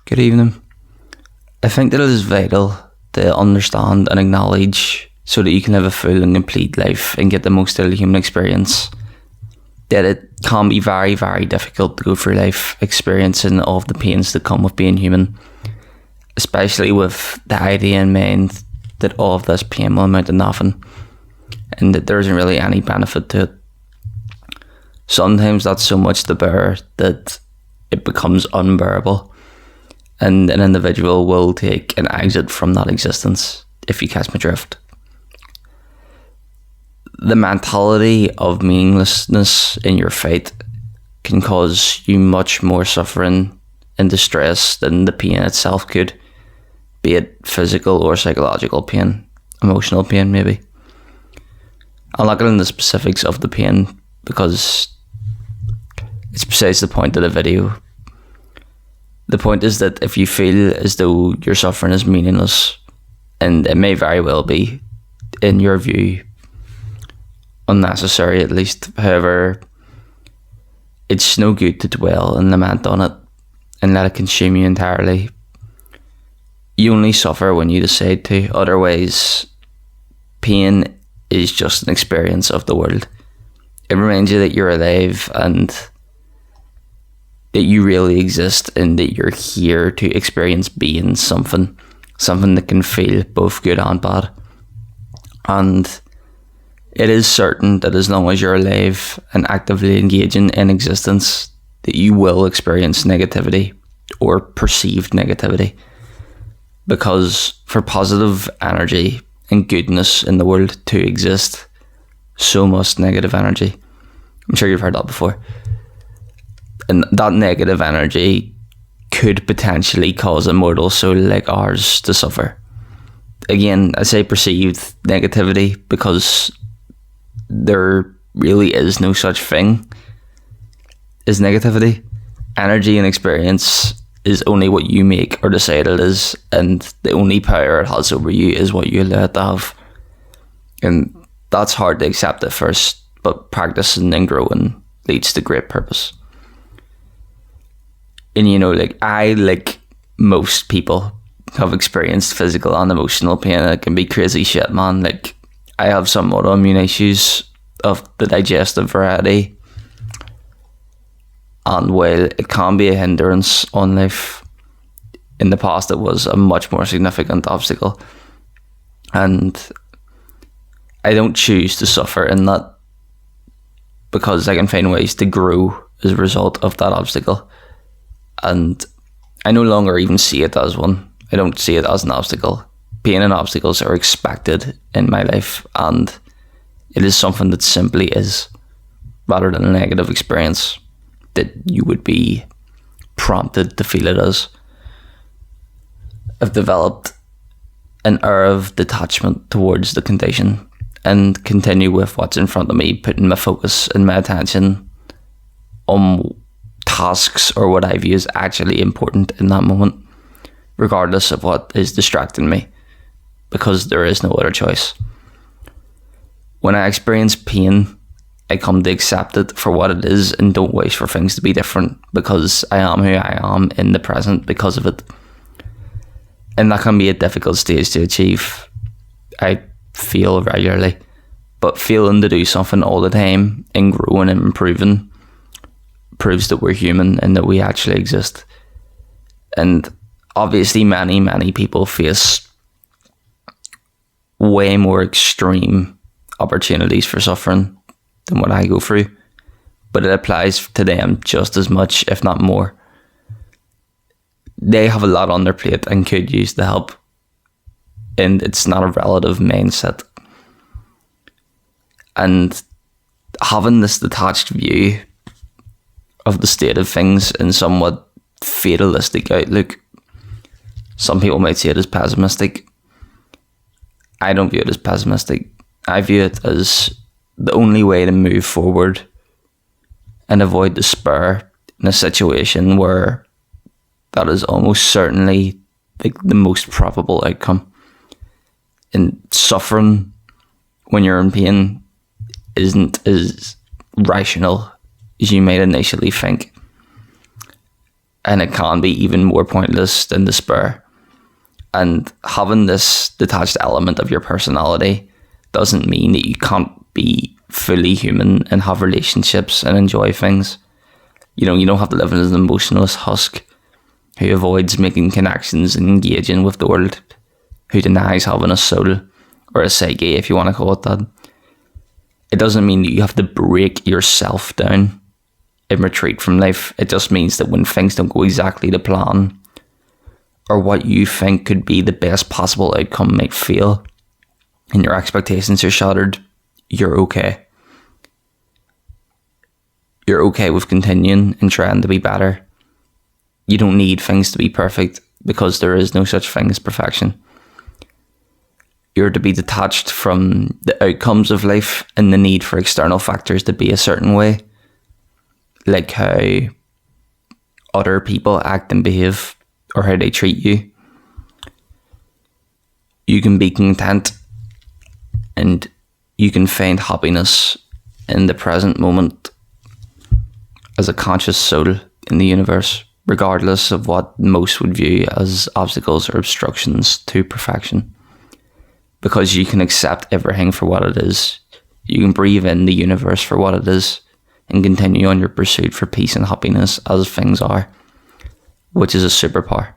Good evening. I think that it is vital to understand and acknowledge so that you can live a full and complete life and get the most out of the human experience. That it can be very, very difficult to go through life experiencing all of the pains that come with being human, especially with the idea in mind that all of this pain will amount to nothing and that there isn't really any benefit to it. Sometimes that's so much to bear that it becomes unbearable, and an individual will take an exit from that existence, if you catch my drift. The mentality of meaninglessness in your fate can cause you much more suffering and distress than the pain itself could, be it physical or psychological pain, emotional pain maybe. I'll not get into the specifics of the pain because it's besides the point of the video. The point is that if you feel as though your suffering is meaningless, and it may very well be, in your view, unnecessary at least, however, it's no good to dwell and lament on it and let it consume you entirely. You only suffer when you decide to, otherwise pain is just an experience of the world. It reminds you that you're alive and that you really exist and that you're here to experience being something that can feel both good and bad. And it is certain that as long as you're alive and actively engaging in existence, that you will experience negativity or perceived negativity. Because for positive energy and goodness in the world to exist, so must negative energy. I'm sure you've heard that before. And that negative energy could potentially cause a mortal soul like ours to suffer. Again, I say perceived negativity because there really is no such thing as negativity. Energy and experience is only what you make or decide it is, and the only power it has over you is what you allow it to have. And that's hard to accept at first, but practicing and growing leads to great purpose. And I, like most people, have experienced physical and emotional pain. It can be crazy shit, man. Like, I have some autoimmune issues of the digestive variety, and while it can be a hindrance on life, in the past it was a much more significant obstacle, and I don't choose to suffer in that because I can find ways to grow as a result of that obstacle. And I no longer even see it as one. I don't see it as an obstacle. Pain and obstacles are expected in my life, and it is something that simply is, rather than a negative experience that you would be prompted to feel it as. I've developed an air of detachment towards the condition and continue with what's in front of me, putting my focus and my attention on tasks or what I view as actually important in that moment, regardless of what is distracting me, because there is no other choice. When I experience pain, I come to accept it for what it is and don't wish for things to be different, because I am who I am in the present because of it. And that can be a difficult stage to achieve, I feel regularly, but failing to do something all the time and growing and improving proves that we're human and that we actually exist. And obviously many people face way more extreme opportunities for suffering than what I go through, but it applies to them just as much, if not more. They have a lot on their plate and could use the help, and it's not a relative mindset. And having this detached view of the state of things and somewhat fatalistic outlook, some people might see it as pessimistic. I don't view it as pessimistic. I view it as the only way to move forward and avoid despair in a situation where that is almost certainly the most probable outcome. And suffering when you're in pain isn't as rational as you might initially think. and it can be even more pointless than despair. And having this detached element of your personality doesn't mean that you can't be fully human and have relationships and enjoy things. You know, you don't have to live as an emotionless husk who avoids making connections and engaging with the world, who denies having a soul, or a psyche, if you want to call it that. It doesn't mean that you have to break yourself down and retreat from life. It just means that when things don't go exactly to plan, or what you think could be the best possible outcome might fail, and your expectations are shattered, you're okay. You're okay with continuing and trying to be better. You don't need things to be perfect, because there is no such thing as perfection. You're to be detached from the outcomes of life and the need for external factors to be a certain way, like how other people act and behave or how they treat you. You can be content and you can find happiness in the present moment as a conscious soul in the universe, regardless of what most would view as obstacles or obstructions to perfection. Because you can accept everything for what it is. You can breathe in the universe for what it is and continue on your pursuit for peace and happiness as things are, which is a superpower.